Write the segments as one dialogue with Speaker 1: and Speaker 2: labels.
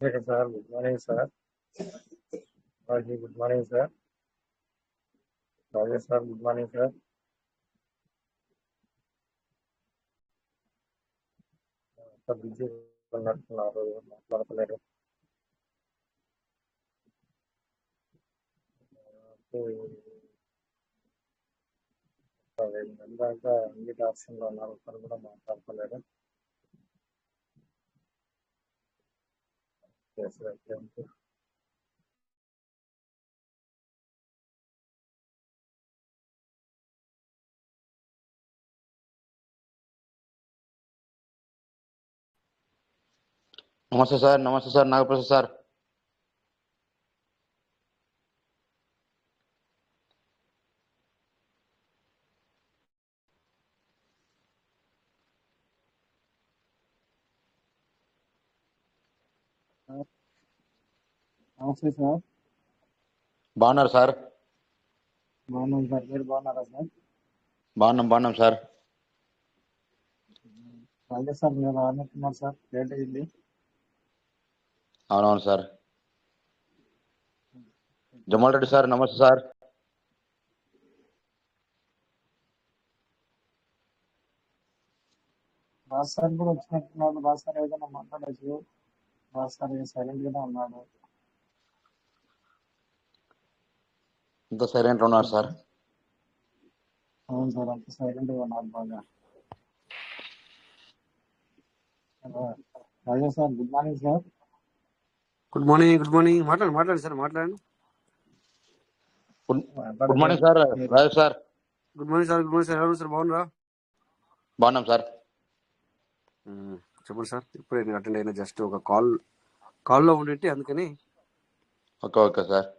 Speaker 1: Okay, sir. Good morning, sir. Good morning, sir. Rajesh, sir. Good morning, sir. Busy ఉన్నట్టున్నారు, మాట్లాడతలేరు. ఇందాక ఇంగిత ఆప్షన్లో ఉన్నారు, ఒకరు కూడా మాట్లాడతలేరు.
Speaker 2: నమస్తే సార్ నాగప్రసాద్ సార్.
Speaker 1: నమస్తే సార్.
Speaker 2: బాగున్నారు సార్?
Speaker 1: బాగున్నాం సార్, మీరు బాగున్నారా సార్?
Speaker 2: బాగున్నాం సార్.
Speaker 1: రాజేష్ సార్, మీరు అనుకున్నారు సార్, లేట్ అయింది.
Speaker 2: అవునవును సార్. జమాల్ రెడ్డి సార్, నమస్తే సార్.
Speaker 1: రాజ్ సార్ కూడా వచ్చినట్టున్నాడు. రాజ్ సార్ ఏదైనా మాట్లాడచ్చు. రాజ్ సార్ సైలెంట్ గానే ఉన్నాడు.
Speaker 2: ఇంత సైలెంట్ ఉన్నారు సార్?
Speaker 1: అవును సార్, అంత సైలెంట్ గా ఉన్నారు బాగా. Rajesh sir, good morning sir.
Speaker 3: Good morning. మాట్లాడండి సార్, మాట్లాడండి.
Speaker 2: Good morning sir. Rajesh sir.
Speaker 3: Good morning sir. ఎవరు సార్, బాగున్నారా?
Speaker 2: బాగున్నాం సార్.
Speaker 3: చెప్పండి సార్. ఇప్పుడే నేను అటెండ్ అయినా, జస్ట్ ఒక కాల్లో ఉండేటి, అందుకని.
Speaker 2: Okay sir.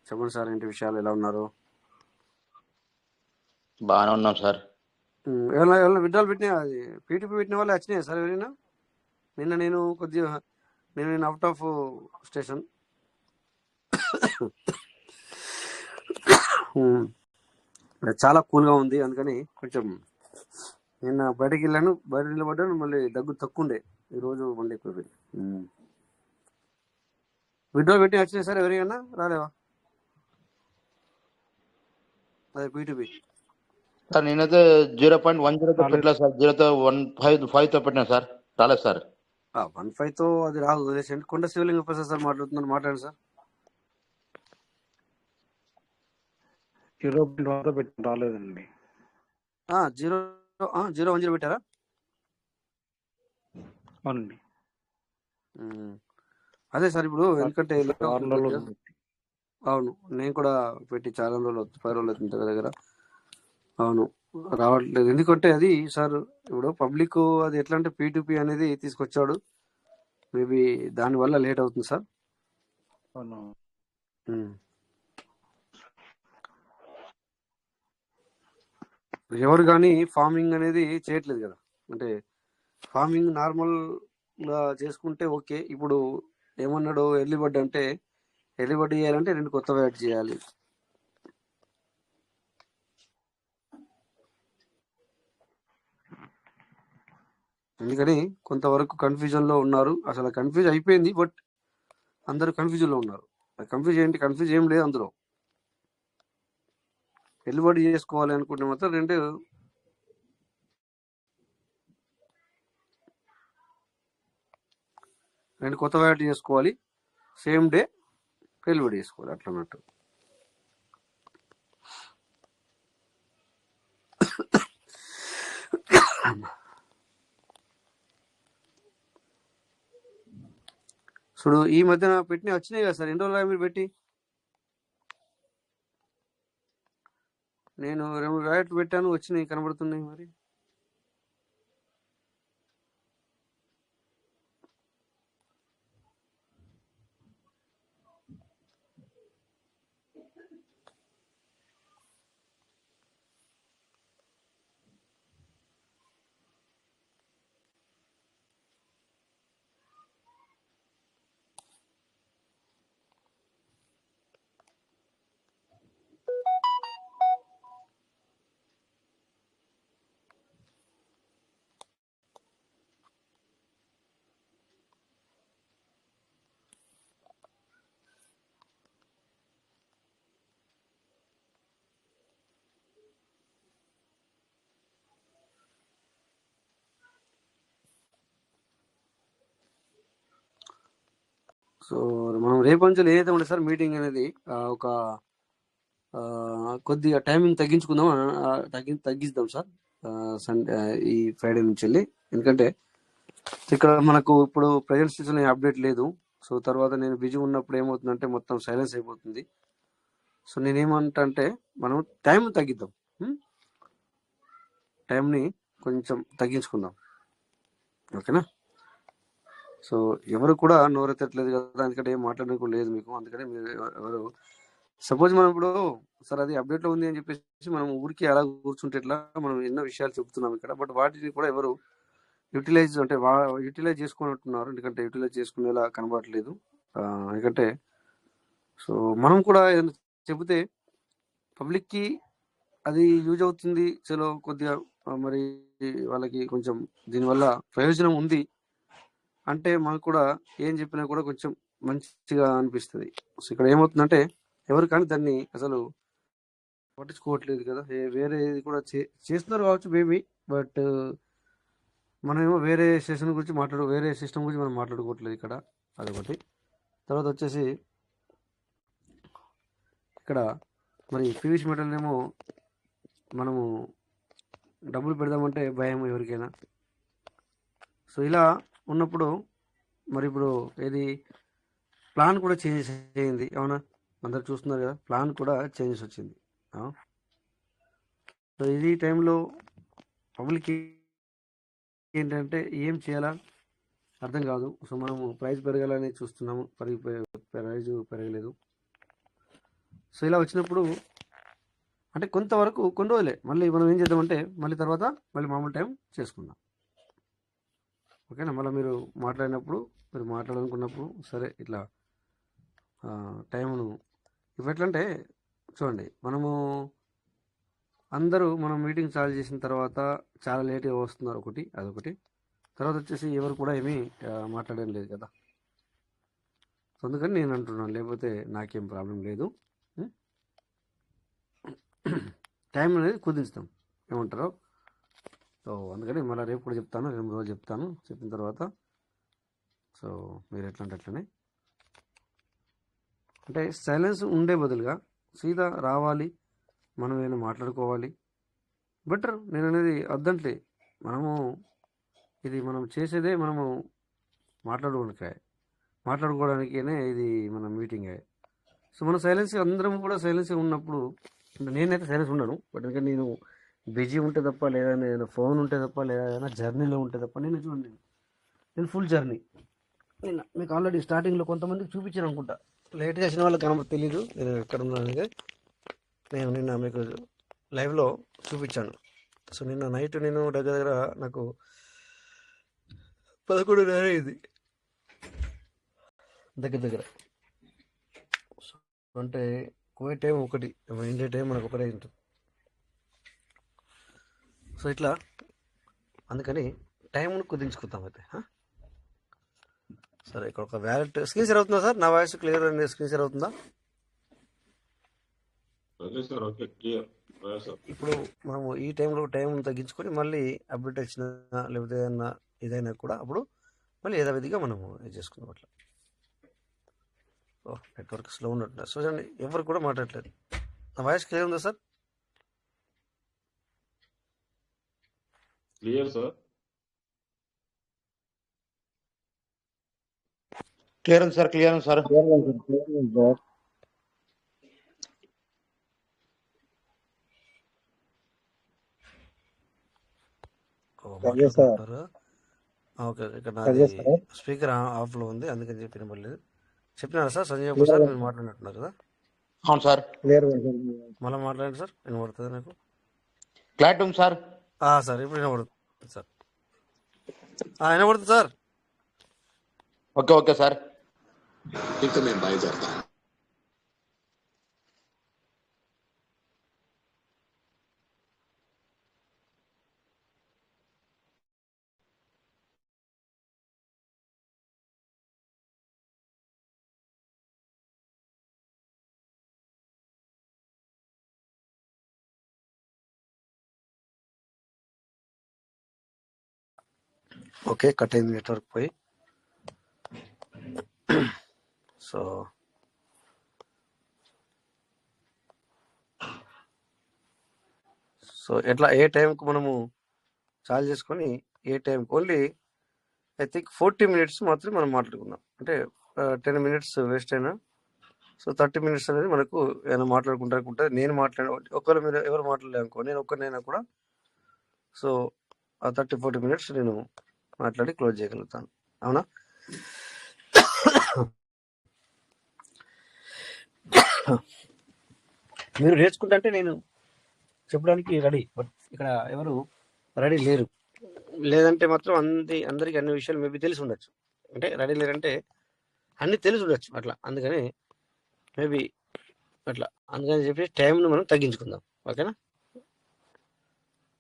Speaker 3: చెప్పండి సార్, ఏంటి విషయాలు, ఎలా ఉన్నారు?
Speaker 2: బాగానే ఉన్నాం సార్.
Speaker 3: ఏమైనా విడ్డాలు పెట్టినా, అది పీటీపీ పెట్టిన వాళ్ళు వచ్చినాయా సార్ ఎవరైనా? నేను అవుట్ ఆఫ్ స్టేషన్. చాలా కూల్గా ఉంది, అందుకని కొంచెం నిన్న బయట నిలబడ్డాను, మళ్ళీ దగ్గు తక్కువండే. ఈరోజు మళ్ళీ ఎక్కువ. విడ్డ్రాల్ పెట్టి వచ్చినాయి సార్ ఎవరికైనా? రాలేవా? అదే పీటీపీ
Speaker 2: సార్ నేనైతే 0.10తో పెట్టలేదు సార్, 0.15తో పెట్టినా సార్. రాలేదు సార్.
Speaker 3: 1.5తో అది రాదు. కొండ శివలింగ ప్రసాద్ సార్ మాట్లాడండి సార్.
Speaker 1: 0.1తో పెట్టి రాలేదండి.
Speaker 3: 0.10 పెట్టారా?
Speaker 1: అవునండి.
Speaker 3: అదే సార్, ఇప్పుడు ఎందుకంటే అవును, నేను కూడా పెట్టి చాలా రోజులు, 10 రోజులు అవుతుంది దగ్గర. అవును, రావట్లేదు. ఎందుకంటే అది సార్, ఇప్పుడు పబ్లిక్ అది ఎట్లా అంటే పీటీపీ అనేది తీసుకొచ్చాడు, మేబీ దానివల్ల లేట్ అవుతుంది సార్. ఎవరు కానీ ఫార్మింగ్ అనేది చేయట్లేదు కదా. అంటే ఫార్మింగ్ నార్మల్గా చేసుకుంటే ఓకే. ఇప్పుడు ఏమన్నాడు, ఎర్లీ బర్డ్ అంటే ఎర్లీ బర్డ్ చేయాలంటే 2 కొత్తవి యాడ్ చేయాలి. అందుకని కొంతవరకు కన్ఫ్యూజన్లో ఉన్నారు. అసలు కన్ఫ్యూజ్ అయిపోయింది, బట్ అందరూ కన్ఫ్యూజన్లో ఉన్నారు. కన్ఫ్యూజ్ ఏం లేదు అందులో. ఎర్లీ బర్డ్ చేసుకోవాలి అనుకుంటే మాత్రం 2 కొత్తవి యాడ్ చేసుకోవాలి, సేమ్ డే ఎర్లీ చేసుకోవాలి, అట్లా అన్నట్టు. చూడు, ఈ మధ్యన పెట్టినవి వచ్చినాయి కదా సార్. ఎన్ని రోజులు మీరు పెట్టి? నేను 2 రాయట్లు పెట్టాను, వచ్చినాయి, కనబడుతున్నాయి. మరి సో మనం రేపు నుంచి ఏదైతే ఉండే సార్ మీటింగ్ అనేది ఒక కొద్దిగా టైమింగ్ తగ్గించుకుందాం, తగ్గిద్దాం సార్ సండే ఈ ఫ్రైడే నుంచి వెళ్ళి. ఎందుకంటే ఇక్కడ మనకు ఇప్పుడు ప్రజెంట్ సిచ్యువేషన్ అప్డేట్ లేదు. సో తర్వాత నేను బిజీ ఉన్నప్పుడు ఏమవుతుందంటే మొత్తం సైలెన్స్ అయిపోతుంది. సో నేనేమంటా అంటే మనం టైం తగ్గిద్దాం, టైంని కొంచెం తగ్గించుకుందాం, ఓకేనా? సో ఎవరు కూడా నోరెత్తట్లేదు కదా, ఎందుకంటే ఏం మాట్లాడడానికి లేదు మీకు. అందుకని మీరు ఎవరు సపోజ్ మనం ఇప్పుడు సార్ అది అప్డేట్లో ఉంది అని చెప్పేసి మనం ఊరికి అలా కూర్చుంటే ఎట్లా? మనం ఎన్నో విషయాలు చెప్తున్నాం ఇక్కడ, బట్ వాటిని కూడా ఎవరు యూటిలైజ్ అంటే యూటిలైజ్ చేసుకున్నట్టున్నారు. ఎందుకంటే యూటిలైజ్ చేసుకునేలా కనబడట్లేదు. ఎందుకంటే సో మనం కూడా ఏదైనా చెబితే పబ్లిక్కి అది యూజ్ అవుతుంది, చలో కొద్దిగా మరి వాళ్ళకి కొంచెం దీనివల్ల ప్రయోజనం ఉంది అంటే మనకు కూడా ఏం చెప్పినా కూడా కొంచెం మంచిగా అనిపిస్తుంది. సో ఇక్కడ ఏమవుతుందంటే ఎవరు కానీ దాన్ని అసలు పట్టించుకోవట్లేదు కదా. వేరేది కూడా చేస్తున్నారు కావచ్చు మేబీ, బట్ మనమేమో వేరే సెషన్ గురించి వేరే సిస్టమ్ గురించి మనం మాట్లాడుకోవట్లేదు ఇక్కడ, అదొకటి. తర్వాత వచ్చేసి ఇక్కడ మరి పీవీసీ మెటల్ ఏమో మనము డబ్బులు పెడదామంటే భయం ఎవరికైనా. సో ఇలా ఉన్నప్పుడు మరి ఇప్పుడు ఏది ప్లాన్ కూడా చేంజెస్ అయ్యింది, అవునా? అందరు చూస్తున్నారు కదా, ప్లాన్ కూడా చేంజెస్ వచ్చింది. సో ఇది టైంలో పబ్లిక్ ఏంటంటే ఏం చేయాలా అర్థం కాదు. సో మనము ప్రైస్ పెరగాలని చూస్తున్నాము, ప్రైజ్ పెరగలేదు. సో ఇలా వచ్చినప్పుడు అంటే కొంతవరకు కొన్ని రోజులే, మళ్ళీ మనం ఏం చేద్దామంటే మళ్ళీ తర్వాత మళ్ళీ మామూలు టైం చేసుకుందాం, ఓకేనా? మళ్ళీ మీరు మాట్లాడినప్పుడు మీరు మాట్లాడాలనుకున్నప్పుడు సరే ఇట్లా టైంను ఇప్పుడు ఎట్లంటే చూడండి, మనము అందరూ మనం మీటింగ్ స్టార్ట్ చేసిన తర్వాత చాలా లేట్గా వస్తున్నారు, అదొకటి. తర్వాత వచ్చేసి ఎవరు కూడా ఏమీ మాట్లాడడం లేదు కదా. సో అందుకని నేను అంటున్నాను, లేకపోతే నాకేం ప్రాబ్లం లేదు. టైం అనేది కుదించుతాం, ఏమంటారు? సో అందుకని మళ్ళీ రేపు కూడా చెప్తాను, 2 రోజులు చెప్తాను. చెప్పిన తర్వాత సో మీరు ఎట్లా అంటే అట్లనే అంటే సైలెన్స్ ఉండే బదులుగా సీదా రావాలి, మనం ఏమైనా మాట్లాడుకోవాలి, బెటర్. నేను అనేది వద్దంటే మనము ఇది మనం చేసేదే మనము మాట్లాడుకోవడానికే ఇది మన మీటింగే. సో మన సైలెన్స్ అందరం కూడా సైలెన్స్గా ఉన్నప్పుడు నేనైతే సైలెన్స్ ఉండను, బట్ ఎందుకంటే నేను బిజీ ఉంటే తప్ప, లేదా ఏదైనా ఫోన్ ఉంటే తప్ప, లేదా ఏదైనా జర్నీలో ఉంటే తప్ప నేను చూడండి. నేను ఫుల్ జర్నీ. నిన్న మీకు ఆల్రెడీ స్టార్టింగ్లో కొంతమందికి చూపించాను అనుకుంటా, లేట్గా వచ్చిన వాళ్ళకి కనబడి తెలీదు నేను ఎక్కడ ఉన్నాను. నేను నిన్న మీకు లైవ్లో చూపించాను. సో నిన్న నైట్ నేను దగ్గర నాకు 11:30 అయింది దగ్గర. అంటే కోవిడ్ టైం ఒకటి, ఇండియా టైం మనకు ఒకటే ఉంటుంది. సో ఇట్లా అందుకని టైంను కుదించుకుంటాం అయితే. సరే ఇక్కడ ఒక వ్యాలెట్ స్క్రీన్ షేర్ అవుతుందా సార్? నా వాయిస్ క్లియర్ అండి, స్క్రీన్ షేర్ అవుతుందా? ఇప్పుడు మనము ఈ టైంలో టైం తగ్గించుకొని మళ్ళీ అప్డేట్ వచ్చినా లేకపోతే ఏదైనా కూడా అప్పుడు మళ్ళీ యథావిధిగా మనము ఇది చేసుకుందాం అట్లా. నెట్వర్క్ స్లో ఉన్నట్టు. సో చూడండి ఎవరు కూడా మాట్లాడలేదు. నా వాయిస్ క్లియర్ ఉందా సార్?
Speaker 4: Clear sir.
Speaker 2: క్లియర్ ఉంది సార్, క్లియర్ ఉంది సార్.
Speaker 3: ఓకే, ఇక్కడ నాది స్పీకర్ ఆఫ్లో ఉంది, అందుకని చెప్పి వినపడలేదు. చెప్పినారా సార్? సంజయ్ సార్ మీరు మాట్లాడినట్టున్నారు కదా?
Speaker 2: అవును సార్.
Speaker 3: మళ్ళీ మాట్లాడండి సార్, వినపడుతుంది నాకు.
Speaker 2: క్లారిటీ ఉంది సార్.
Speaker 3: సార్ ఇప్పుడు వినపడుతుంది సార్, వినపడుతుంది సార్.
Speaker 2: Okay sir.
Speaker 5: ठीक है, मैं बाय जाता हूँ.
Speaker 3: ఓకే, కట్ అయింది నెట్వర్క్ పోయి. సో సో ఎట్లా ఏ టైంకి మనము చార్జ్ చేసుకొని ఏ టైంకి ఓన్లీ ఐ థింక్ 40 minutes మాత్రమే మనం మాట్లాడుకుందాం. అంటే 10 minutes వేస్ట్ అయినా సో 30 minutes అనేది మనకు ఏమైనా మాట్లాడుకుంటే నేను ఒకవేళ మీరు ఎవరు మాట్లాడలేనుకో నేను ఒక్కరినైనా కూడా సో ఆ 30-40 minutes నేను మాట్లాడి క్లోజ్ చేయగలుగుతాను. అవునా? మీరు నేర్చుకుంటే నేను చెప్పడానికి రెడీ, బట్ ఇక్కడ ఎవరు రెడీ లేరు. లేదంటే మాత్రం అందరికి అన్ని విషయాలు మేబీ తెలిసి ఉండొచ్చు. అంటే రెడీ లేరంటే అన్ని తెలిసి ఉండొచ్చు అట్లా. అందుకని మేబీ అట్లా అందుకని చెప్పి టైంను మనం తగ్గించుకుందాం. ఓకేనా?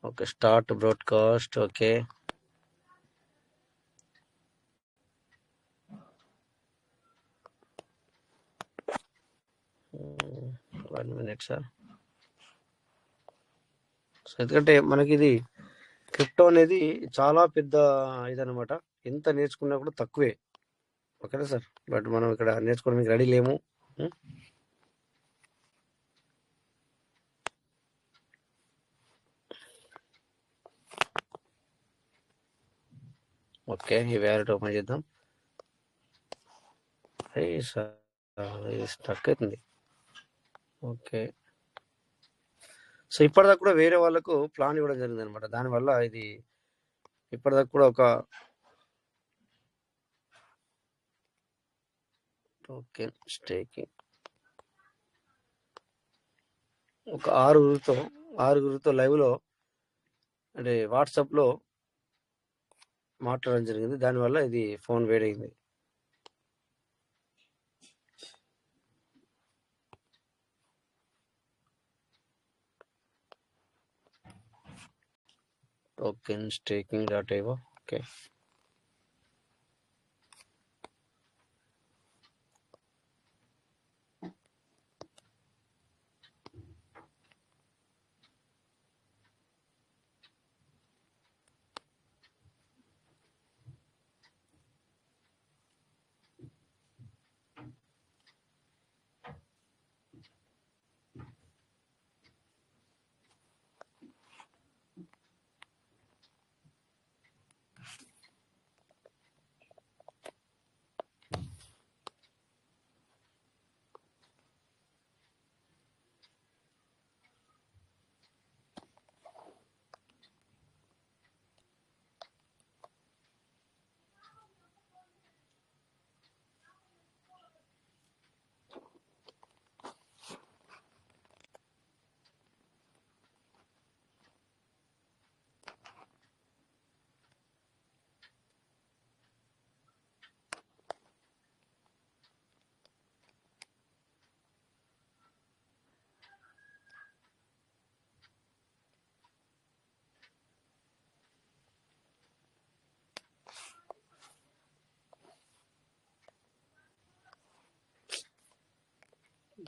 Speaker 3: Okay, start broadcast. Okay, one minute sir. So ఎందుకంటే మనకి ఇది క్రిప్టో అనేది చాలా పెద్ద ఇదనమాట. ఎంత నేర్చుకున్నా కూడా తక్కువే. ఓకేనా సార్? బట్ మనం ఇక్కడ నేర్చుకోవడానికి రెడీ లేము. ఓకే, ఈ వ్యాలెట్ ఓపెన్ చేద్దాం. స్టక్ అవుతుంది. ఓకే, సో ఇప్పటిదాకా కూడా వేరే వాళ్ళకు ప్లాన్ ఇవ్వడం జరిగింది అనమాట. దానివల్ల ఇది ఇప్పటిదాకా కూడా ఒక టోకెన్ స్టేకింగ్ ఒక ఆరుగురితో లైవ్లో అంటే వాట్సాప్లో మాట్లాడడం జరిగింది. దానివల్ల ఇది ఫోన్ వేడైంది. Token staking .io. ఓకే,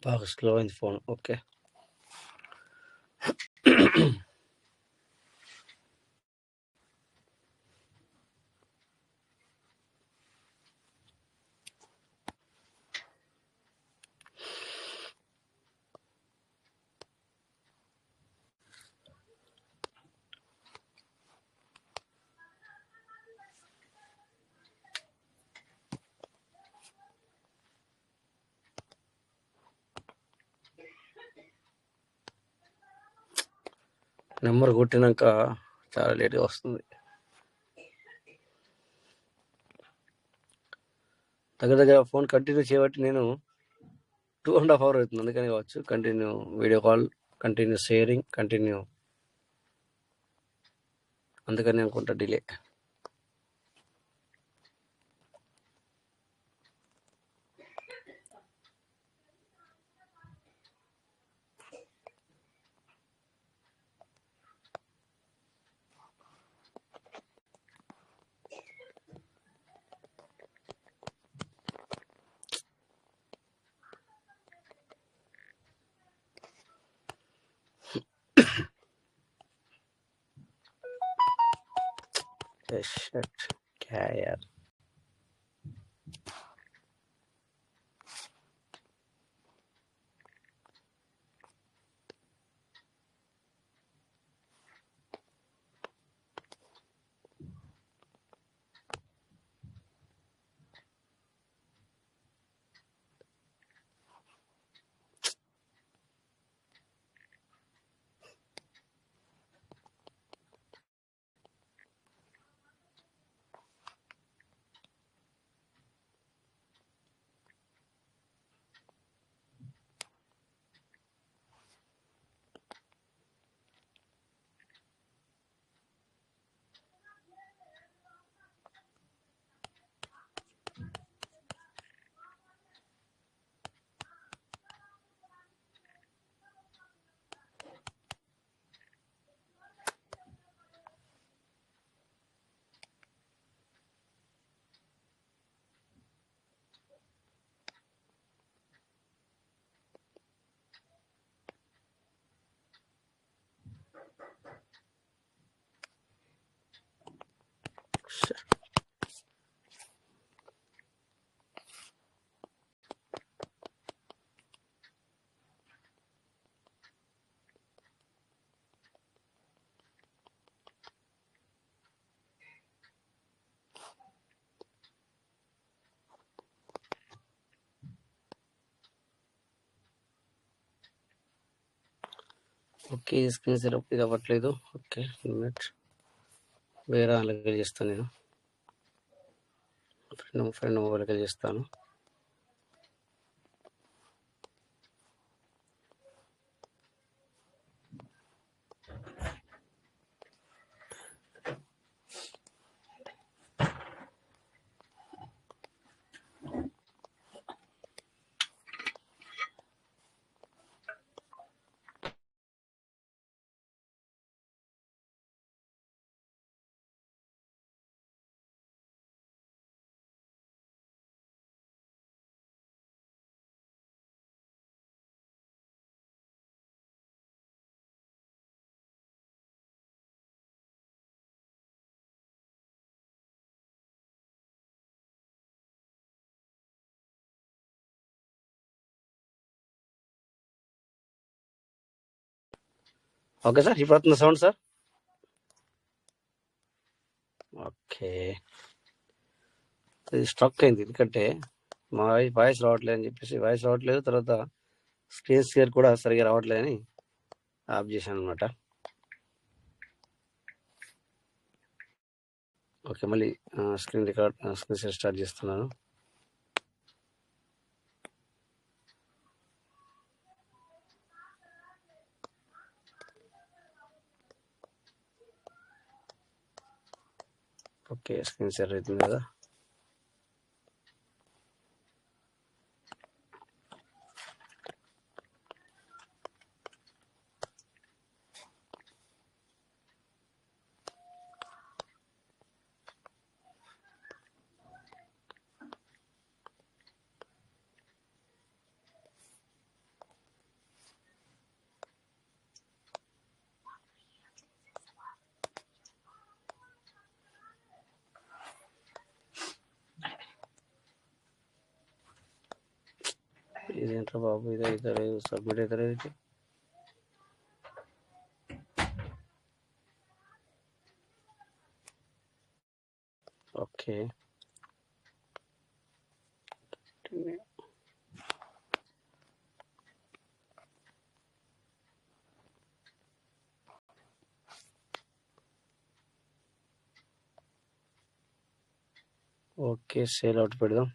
Speaker 3: బాగా స్లో అయింది ఫోన్. ఓకే, నెంబర్ కొట్టినాక చాలా లేట్గా వస్తుంది. దగ్గర ఫోన్ కంటిన్యూ చేయబట్టి నేను 2.5 hours అవుతుంది. అందుకని కావచ్చు continue video call, continue sharing, continue అందుకని అనుకుంటా డిలే. क्या है यार? ఓకే, స్క్రీన్ సెటప్ ఇది అవ్వట్లేదు. ఓకే, మినిట్ వేరే వాళ్ళకి చేస్తాను. నేను ఫ్రెండ్ మొబైల్కి చేస్తాను. ఓకే సార్, ఇప్పుడు వస్తుంది సౌండ్ సార్. ఓకే, ఇది స్ట్రక్ అయింది ఎందుకంటే మా వాయిస్ రావట్లేదు అని చెప్పేసి, వాయిస్ రావట్లేదు, తర్వాత స్క్రీన్ షేర్ కూడా సరిగా రావట్లేదని ఆఫ్ చేశాను అనమాట. ఓకే, మళ్ళీ స్క్రీన్ షేర్ స్టార్ట్ చేస్తున్నాను. ఓకే, స్క్రీన్ షేర్ అవుతుంది కదా. ఇదేంట్రా బాబు, ఇదే అవుతలేదు, సబ్మిట్ అవుతలేదు ఇది. ఓకే, ఓకే, సేల్ అవుట్ పెడదాం.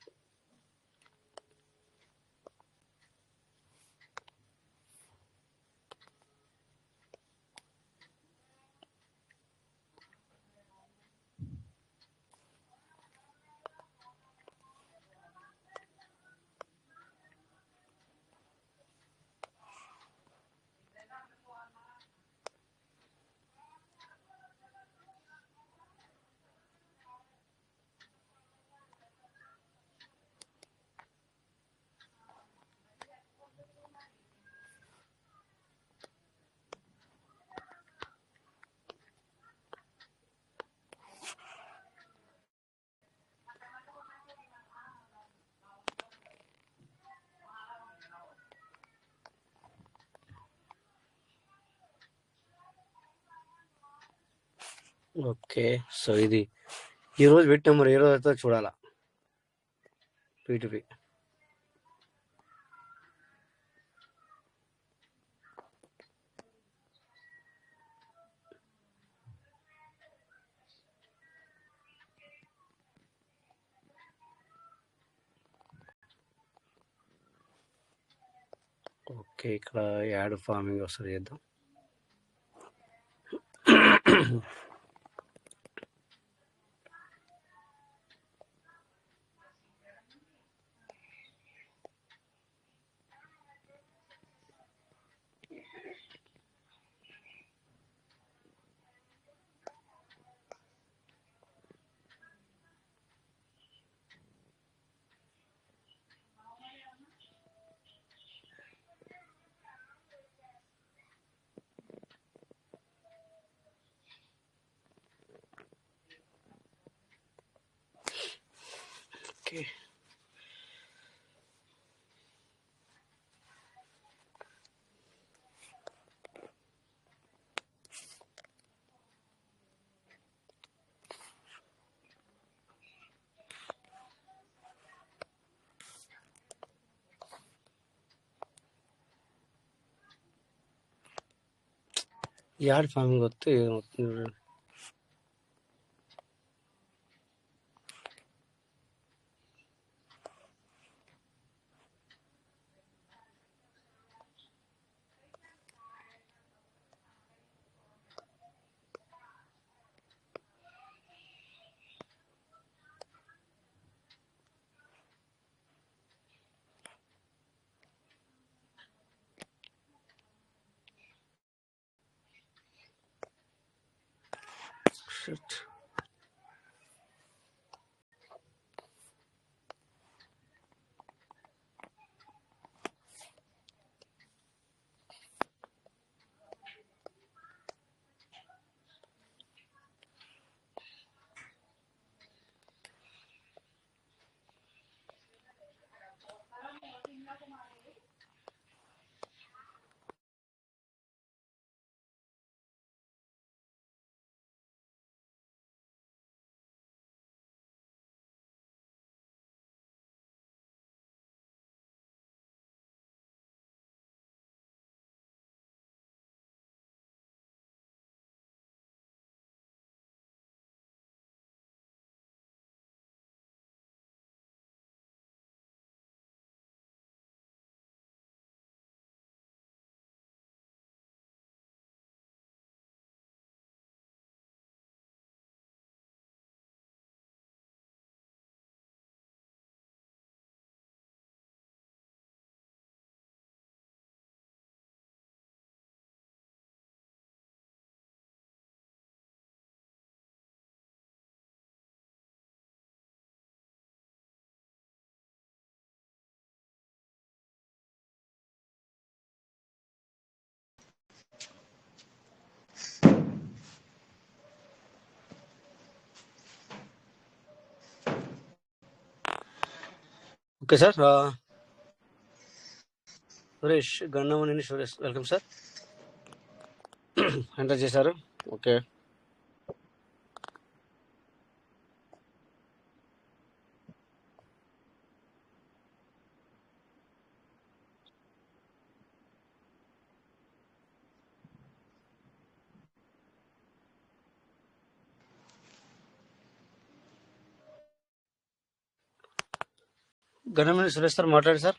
Speaker 3: ఓకే, సో ఇది ఈ రోజు పెట్టిన మరి ఏ రోజు అవుతుందో చూడాలా. P2P. ఓకే, ఇక్కడ యాడ్ ఫార్మింగ్ వస్తుంది, చేద్దాం. ఓకే, యాడ్ ఫార్మింగ్ వస్తే ఏమవుతుంది చూడండి. Shit. Okay sir. Suresh Gannamaneni Suresh, welcome sir. Enter చేశారు. ఓకే. గన్నమనేని సురేష్ సార్ మాట్లాడు సార్.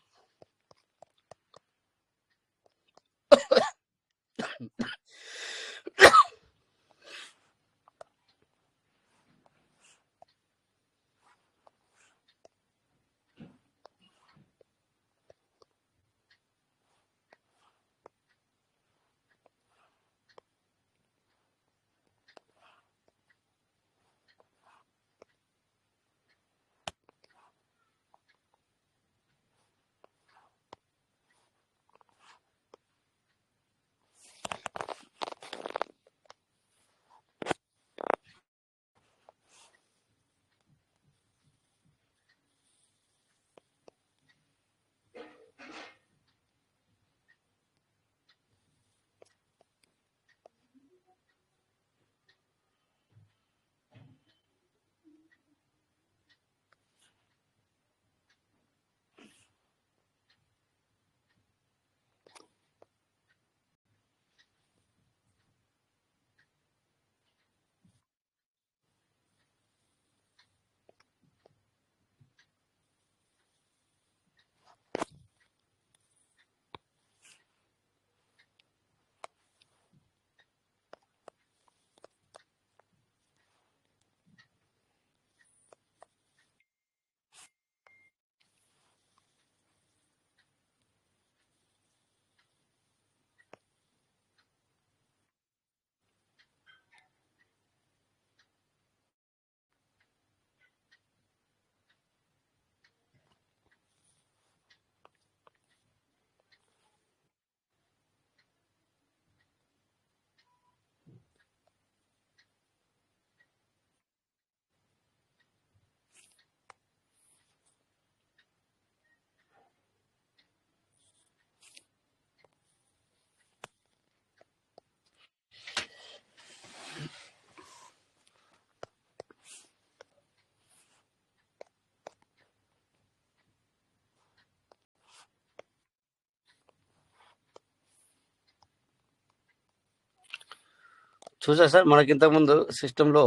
Speaker 3: చూసారు సార్, మనకి ఇంతకుముందు సిస్టంలో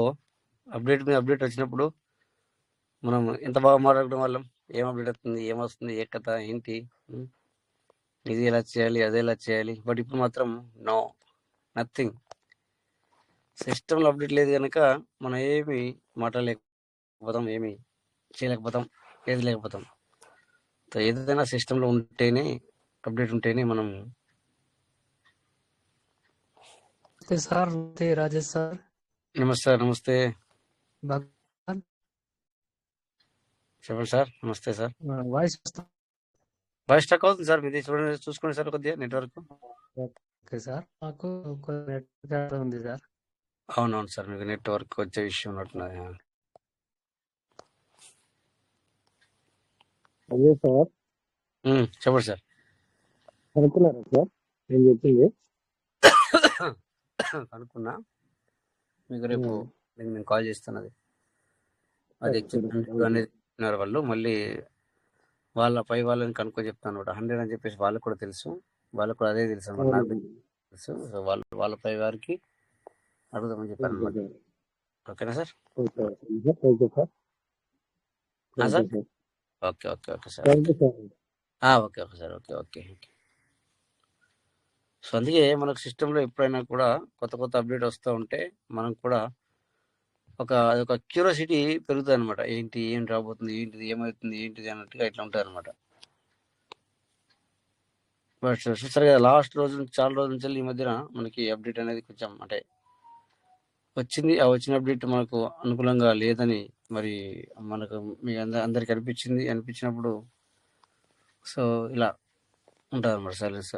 Speaker 3: అప్డేట్ మీద అప్డేట్ వచ్చినప్పుడు మనం ఎంత బాగా మాట్లాడుకునే వాళ్ళం. ఏం అప్డేట్ వస్తుంది, ఏమొస్తుంది, ఏ కథ ఏంటి, ఇది ఎలా చేయాలి, అదే ఎలా చేయాలి. బట్ ఇప్పుడు మాత్రం నో, నథింగ్. సిస్టంలో అప్డేట్ లేదు కనుక మనం ఏమి మాట్లాడలేకపోతాం, ఏమి చేయలేకపోతాం, ఏది లేకపోతాం. ఏదైనా సిస్టంలో ఉంటేనే, అప్డేట్ ఉంటేనే మనం.
Speaker 4: సార్ రాజేష్ సార్,
Speaker 3: నమస్తే నమస్తే,
Speaker 4: భగవాన్
Speaker 3: చెప్పండి సార్. నమస్తే సార్.
Speaker 4: వాయిస్
Speaker 3: వాయిస్ స్టక్ అవుతుంది సార్, మీది చూడండి, చూసుకోండి సార్ కొద్దిగా నెట్వర్క్.
Speaker 4: ఓకే సార్, మాకు నెట్వర్క్ ఉంది సార్.
Speaker 3: అవునవును సార్, మీకు నెట్వర్క్ వచ్చే విషయం ఉన్నట్టున్నది.
Speaker 1: అదే సార్
Speaker 3: చెప్పండి సార్.
Speaker 1: అనుకున్నారా సార్ నేను చెప్పింది?
Speaker 3: అనుకున్నా, మీకు రేపు నేను కాల్ చేస్తున్నది. అది అనేది వాళ్ళు మళ్ళీ వాళ్ళ పై వాళ్ళని కనుక్కొని చెప్తాను. 100 అని చెప్పేసి వాళ్ళకు కూడా తెలుసు, వాళ్ళకు కూడా అదే తెలుసు అనమాట, నాకు తెలుసు. సో వాళ్ళ పై వారికి అడుగుదామని చెప్పాను అనమాట. ఓకేనా sir?
Speaker 1: Okay
Speaker 3: sir, okay okay okay sir, okay okay sir, okay okay. So అందుకే మనకు సిస్టంలో ఎప్పుడైనా కూడా కొత్త కొత్త అప్డేట్ వస్తూ ఉంటే మనం కూడా అదొక క్యూరియాసిటీ పెరుగుతుంది అనమాట. ఏం రాబోతుంది, ఏంటిది, ఏమవుతుంది, ఏంటిది అన్నట్టుగా ఇట్లా ఉంటుంది అనమాట. బట్ చూస్తారు కదా, లాస్ట్ రోజు నుంచి, చాలా రోజుల నుంచి ఈ మధ్యన మనకి అప్డేట్ అనేది కొంచెం అంటే వచ్చింది. ఆ వచ్చిన అప్డేట్ మనకు అనుకూలంగా లేదని మరి మనకు మీ అందరికి అనిపించినప్పుడు సో ఇలా ఉంటుంది అనమాట సైలెన్స్.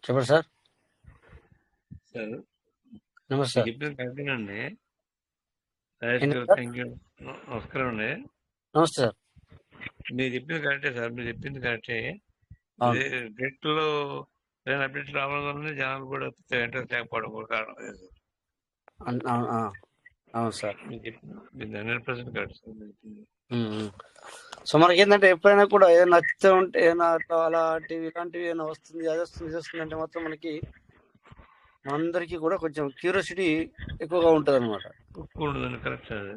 Speaker 3: చెప్పండి సార్.
Speaker 6: సార్
Speaker 3: నమస్తే సార్.
Speaker 6: చెప్పింది కరెక్టేనండి. థ్యాంక్ యూ, నమస్కారం అండి.
Speaker 3: నమస్తే సార్.
Speaker 6: మీరు చెప్పింది కరెక్టే సార్, మీరు చెప్పింది కరెక్టే. డేట్లో ఏదైనా అప్డేట్ రావడం వల్ల జనాలు కూడా ఇంట్రెస్ట్ లేకపోవడం కూడా కారణం అదే సార్.
Speaker 3: అవును సార్,
Speaker 6: మీరు చెప్పింది 100% కరెక్ట్ సార్. మీరు చెప్పింది.
Speaker 3: సో మనకి ఏంటంటే ఎప్పుడైనా కూడా ఏదైనా నచ్చితే ఉంటే, ఏదైనా అలాంటివి ఇలాంటివి ఏమైనా వస్తుంది, అది వస్తుంది, ఇది వస్తుంది అంటే మాత్రం మనకి అందరికీ కూడా కొంచెం క్యూరియాసిటీ ఎక్కువగా ఉంటుంది అనమాట.
Speaker 6: Correct sir.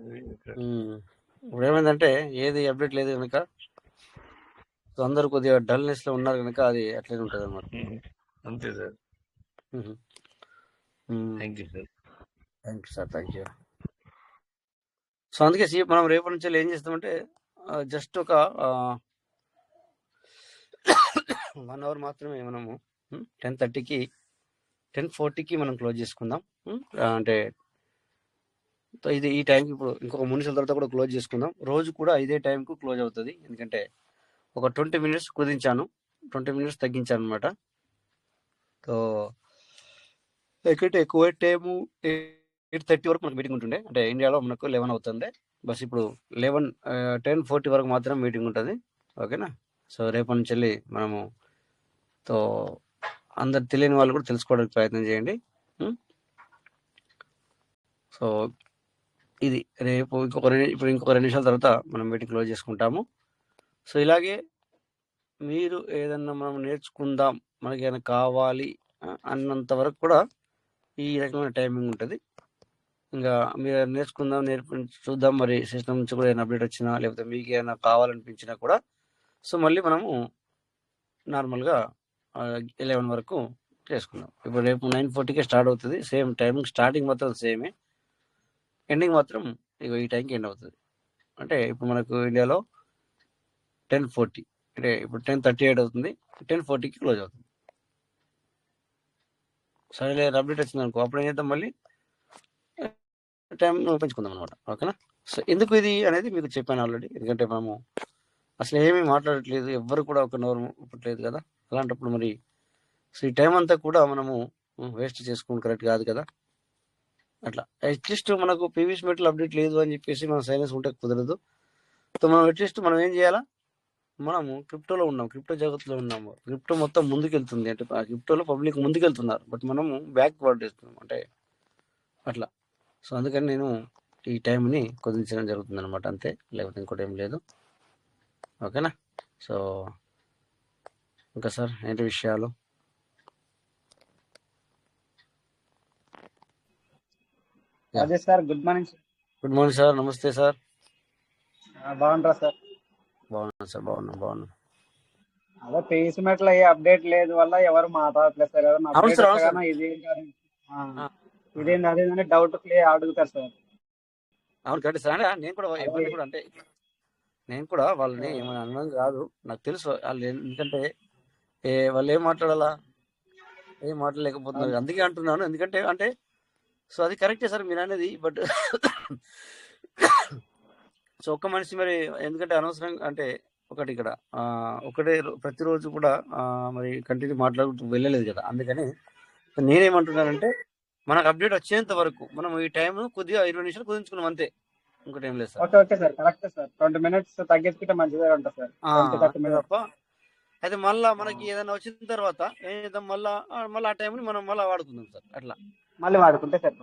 Speaker 3: ఇప్పుడు ఏమైందంటే ఏది అప్డేట్ లేదు కనుక సో అందరు కొద్దిగా డల్నెస్ లో ఉన్నారు కనుక అది అట్లనే ఉంటుంది అనమాట.
Speaker 6: అంతే sir. Thank you sir.
Speaker 3: Thank you sir, thank you. So అందుకే మనం రేపటి నుంచి ఏం చేస్తామంటే జస్ట్ ఒక 1 అవర్ మాత్రమే మనము 10:30కి 10:40కి మనం క్లోజ్ చేసుకుందాం. అంటే ఇది ఈ టైంకి ఇప్పుడు ఇంకొక 3 నిమిషాల తర్వాత కూడా క్లోజ్ చేసుకుందాం. రోజు కూడా ఇదే టైంకు క్లోజ్ అవుతుంది. ఎందుకంటే ఒక 20 మినిట్స్ కుదించాను, 20 మినిట్స్ తగ్గించాను అనమాట. సో ఎక్కడైతే ఎక్కువ టైము 8:30 వరకు మనకు మీటింగ్ ఉంటుండే, అంటే ఇండియాలో మనకు 11 అవుతుంది. బస్ ఇప్పుడు 10:40 వరకు మాత్రం మీటింగ్ ఉంటుంది. ఓకేనా? సో రేపటి నుంచి వెళ్ళి మనము తో అందరు తెలియని వాళ్ళు కూడా తెలుసుకోవడానికి ప్రయత్నం చేయండి. సో ఇది రేపు ఇంకొక 2 నిమిషాల తర్వాత మనం మీటింగ్ క్లోజ్ చేసుకుంటాము. సో ఇలాగే మీరు ఏదన్నా మనం నేర్చుకుందాం, మనకి ఏమైనా కావాలి అన్నంత వరకు కూడా ఈ రకమైన టైమింగ్ ఉంటుంది. ఇంకా మీరు నేర్చుకుందాం చూద్దాం మరి సిస్టమ్ నుంచి కూడా ఏమైనా అప్డేట్ వచ్చినా లేకపోతే మీకు ఏమైనా కావాలనిపించినా కూడా సో మళ్ళీ మనము నార్మల్గా 11 వరకు చేసుకుందాం. ఇప్పుడు రేపు 9:40కే స్టార్ట్ అవుతుంది. సేమ్ టైమింగ్, స్టార్టింగ్ మాత్రం సేమే, ఎండింగ్ మాత్రం ఇగో ఈ టైంకి ఎండ్ అవుతుంది. అంటే ఇప్పుడు మనకు ఇండియాలో 10:40, అంటే ఇప్పుడు 10:38 అవుతుంది, 10:40కి క్లోజ్ అవుతుంది. సరే అప్డేట్ వచ్చింది అనుకో, అప్పుడు ఏం చేద్దాం, మళ్ళీ టైం పెంచుకుందాం అనమాట. ఓకేనా? సో ఎందుకు ఇది అనేది మీకు చెప్పాను ఆల్రెడీ. ఎందుకంటే మనము అసలు ఏమీ మాట్లాడట్లేదు, ఎవ్వరు కూడా ఒక నోరు పుట్టలేదు కదా. అలాంటప్పుడు మరి సో ఈ టైం అంతా కూడా మనము వేస్ట్ చేసుకోవడం కరెక్ట్ కాదు కదా. అట్లా అట్లీస్ట్ మనకు పీవీస్ మెటల్ అప్డేట్ లేదు అని చెప్పేసి మనం సైలెన్స్ ఉంటే కుదరదు. సో మనం అట్లీస్ట్ మనం ఏం చేయాలా, మనము క్రిప్టోలో ఉన్నాం, క్రిప్టో జగత్తులో ఉన్నాము, క్రిప్టో మొత్తం ముందుకెళ్తుంది, అంటే ఆ క్రిప్టోలో పబ్లిక్ ముందుకెళ్తున్నారు, బట్ మనము బ్యాక్ వర్డ్ చేస్తున్నాం అంటే అట్లా. సో అందుకని నేను ఈ టైంని కుదించడం జరుగుతుంది అనమాట, అంతే, లేకపోతే ఇంకోటి ఏం లేదు. ఓకేనా? సో ఇంకా సార్ ఏంటి విషయాలు?
Speaker 1: అదే sir, good morning sir.
Speaker 3: Good morning sir, నమస్తే సార్.
Speaker 1: బాగుంటారా సార్?
Speaker 3: బాగున్నాను సార్, బాగున్నాను.
Speaker 1: అదే పీస్ మెట్ల ఏ అప్డేట్ లేదు వల్ల ఎవరు మాట్లాడట్లేదు సార్. ఎవరైనా
Speaker 3: అవును
Speaker 1: అప్డేట్
Speaker 3: సార్, అవును
Speaker 1: వస్తేగానో ఇదేంటి అదేంటంటే డౌట్ క్లియర్ అడుగుతారు సార్.
Speaker 3: అవును కరెక్ట్ సార్. అంటే నేను కూడా ఎవరిని కూడా అంటే నేను కూడా వాళ్ళని ఏమైనా అనడం కాదు, నాకు తెలుసు వాళ్ళు ఎందుకంటే వాళ్ళు ఏం మాట్లాడాలా, ఏం మాట్లాడలేకపోతున్నారు, అందుకే అంటున్నాను. ఎందుకంటే అంటే సో అది కరెక్టే సార్ మీరు అనేది, బట్ సో ఒక్క మనిషి మరి ఎందుకంటే అనవసరంగా అంటే ఒకటి ఇక్కడ ఒకటే ప్రతిరోజు కూడా మరి కంటిన్యూ మాట్లాడుతూ వెళ్ళలేదు కదా. అందుకని నేనేమంటున్నానంటే మనకు అప్డేట్ వచ్చేంత వరకు మనం ఈ టైం కొద్దిగా 20 నిమిషాలు కుదించుకున్నాం అంతే, ఇంకోటి ఏం లేదు sir.
Speaker 1: Okay sir, correct sir. 20 minutes తగ్గించుకుంటే మంచిదే ఉంటుంది సార్. 20-30 minutes
Speaker 3: తప్ప అయితే మళ్ళా మనకి ఏదైనా వచ్చిన తర్వాత ఏం చేద్దాం, మళ్ళీ ఆ టైంని మనం మళ్ళీ వాడుకుందాం సార్. అట్లా
Speaker 1: మళ్ళీ వాడుకుంటే సార్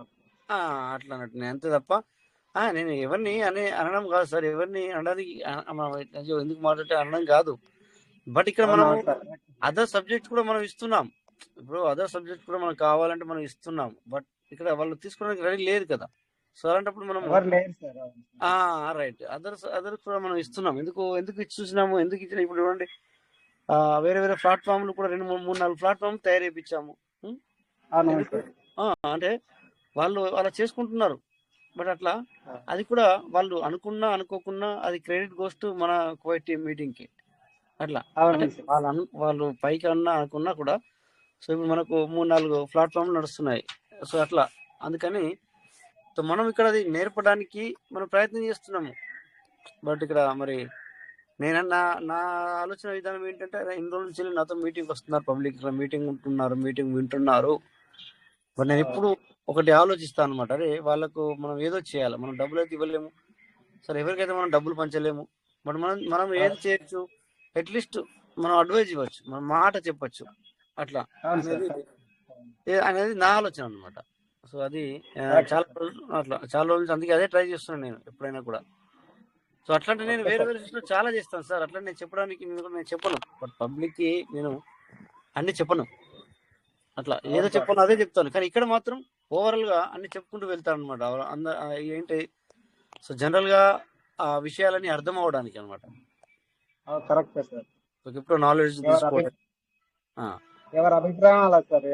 Speaker 3: అట్లా అన్నట్టు నేను అంతే తప్ప నేను ఎవరిని అనడం కాదు సార్, ఎవరిని అనడానికి ఎందుకు మాట్లాడితే అనడం కాదు. బట్ ఇక్కడ మనం అదర్ సబ్జెక్ట్ కూడా మనం ఇస్తున్నాం. ఇప్పుడు అదర్ సబ్జెక్ట్ కూడా మనకు కావాలంటే మనం ఇస్తున్నాం, బట్ ఇక్కడ వాళ్ళు తీసుకోవడానికి రెడీ లేదు కదా. సో అలాంటప్పుడు మనం రైట్ అదర్ కూడా మనం ఇస్తున్నాం. ఎందుకు ఇచ్చి చూసినాము, ఎందుకు ఇచ్చిన ఇప్పుడు చూడండి, వేరే వేరే ప్లాట్ఫామ్లు కూడా 2-3-4 ప్లాట్ఫామ్ తయారు చేయించాము. అంటే వాళ్ళు అలా చేసుకుంటున్నారు, బట్ అట్లా అది కూడా వాళ్ళు అనుకున్నా అనుకోకున్నా అది క్రెడిట్ గోస్ టు మన కోవైట్ టీమ్ మీటింగ్ కి. అట్లా వాళ్ళు పైకి అనుకున్నా కూడా సో ఇప్పుడు మనకు 3-4 ప్లాట్ఫామ్లు నడుస్తున్నాయి. సో అట్లా అందుకని సో మనం ఇక్కడ అది నేర్పడానికి మనం ప్రయత్నం చేస్తున్నాము. బట్ ఇక్కడ మరి నా ఆలోచన విధానం ఏంటంటే, ఇన్ని రోజుల నుంచి నాతో మీటింగ్ వస్తున్నారు, పబ్లిక్ మీటింగ్ వింటున్నారు, బట్ నేను ఎప్పుడు ఒకటి ఆలోచిస్తాను అనమాట, అరే వాళ్ళకు మనం ఏదో చేయాలి, మనం డబ్బులు అయితే ఇవ్వలేము సరే, ఎవరికైతే మనం డబ్బులు పంచలేము, బట్ మనం ఏది చేయొచ్చు, అట్లీస్ట్ మనం అడ్వైజ్ ఇవ్వచ్చు, మనం మాట చెప్పచ్చు, అట్లా అనేది నా ఆలోచన అనమాట. సో అది చాలా రోజులు అందుకే అదే ట్రై చేస్తున్నాను నేను ఎప్పుడైనా కూడా. సో అట్లాంటి నేను వేరే సిస్టమ్ చాలా చేస్తాను సార్. అట్లా నేను చెప్పడానికి నేను చెప్పను, బట్ పబ్లిక్ కి నేను అన్ని చెప్పను, అట్లా ఏదో చెప్పను అదే చెప్తాను. కానీ ఇక్కడ మాత్రం ఓవరాల్ గా అన్ని చెప్పుకుంటూ వెళ్తాను అనమాట. ఏంటి సో జనరల్ గా ఆ విషయాలని అర్థం అవడానికి అనమాట.
Speaker 1: Correct sir.
Speaker 3: ఇప్పుడు నాలెడ్జ్ తీసుకోవడం,
Speaker 1: ఎవరి అభిప్రాయం అలా సార్,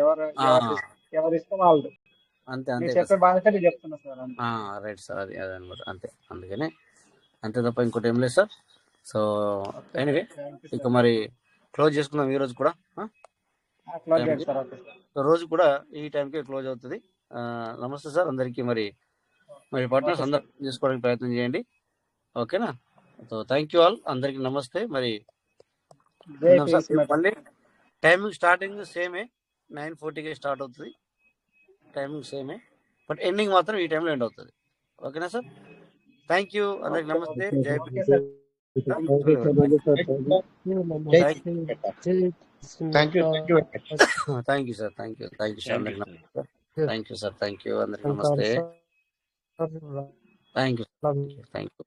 Speaker 1: ఎవరి ఇష్టం వాళ్ళు,
Speaker 3: అంతే
Speaker 1: చెప్తున్నా సార్.
Speaker 3: రైట్ సార్, అది అనమాట, అంతే. అందుకనే అంతే తప్ప ఇంకోటి ఏం లేదు సార్. సో ఎనీవే ఇక మరి క్లోజ్ చేసుకుందాం ఈ రోజు కూడా. రోజు కూడా ఈ టైంకి క్లోజ్ అవుతుంది. నమస్తే సార్ అందరికీ. మరి పార్ట్నర్స్ అందరూ చేసుకోవడానికి ప్రయత్నం చేయండి, ఓకేనా? సో థ్యాంక్ యూ ఆల్, అందరికి నమస్తే. మరి మళ్ళీ టైమింగ్ స్టార్టింగ్ సేమే, 9:40కి స్టార్ట్ అవుతుంది, టైమింగ్ సేమే, బట్ ఎండింగ్ మాత్రం ఈ టైంలో ఎండ్ అవుతుంది. ఓకేనా సార్? థ్యాంక్ యూ, అందరికి నమస్తే. జై thank you sir, thank you sir, అందరికి నమస్తే. Thank you sir, thank you, అందరికి నమస్తే. Thank you.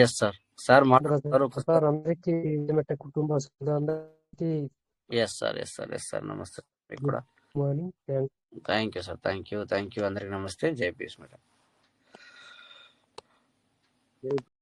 Speaker 3: Yes sir, sir మాట్లాడతారు
Speaker 4: సార్ అందరికి కుటుంబ సభ్యులందరికీ.
Speaker 3: ఎస్ సార్, నమస్తే మీకు కూడా. Thank you sir, thank you, అందరికి నమస్తే. జై పీస్ మేడం.
Speaker 1: జై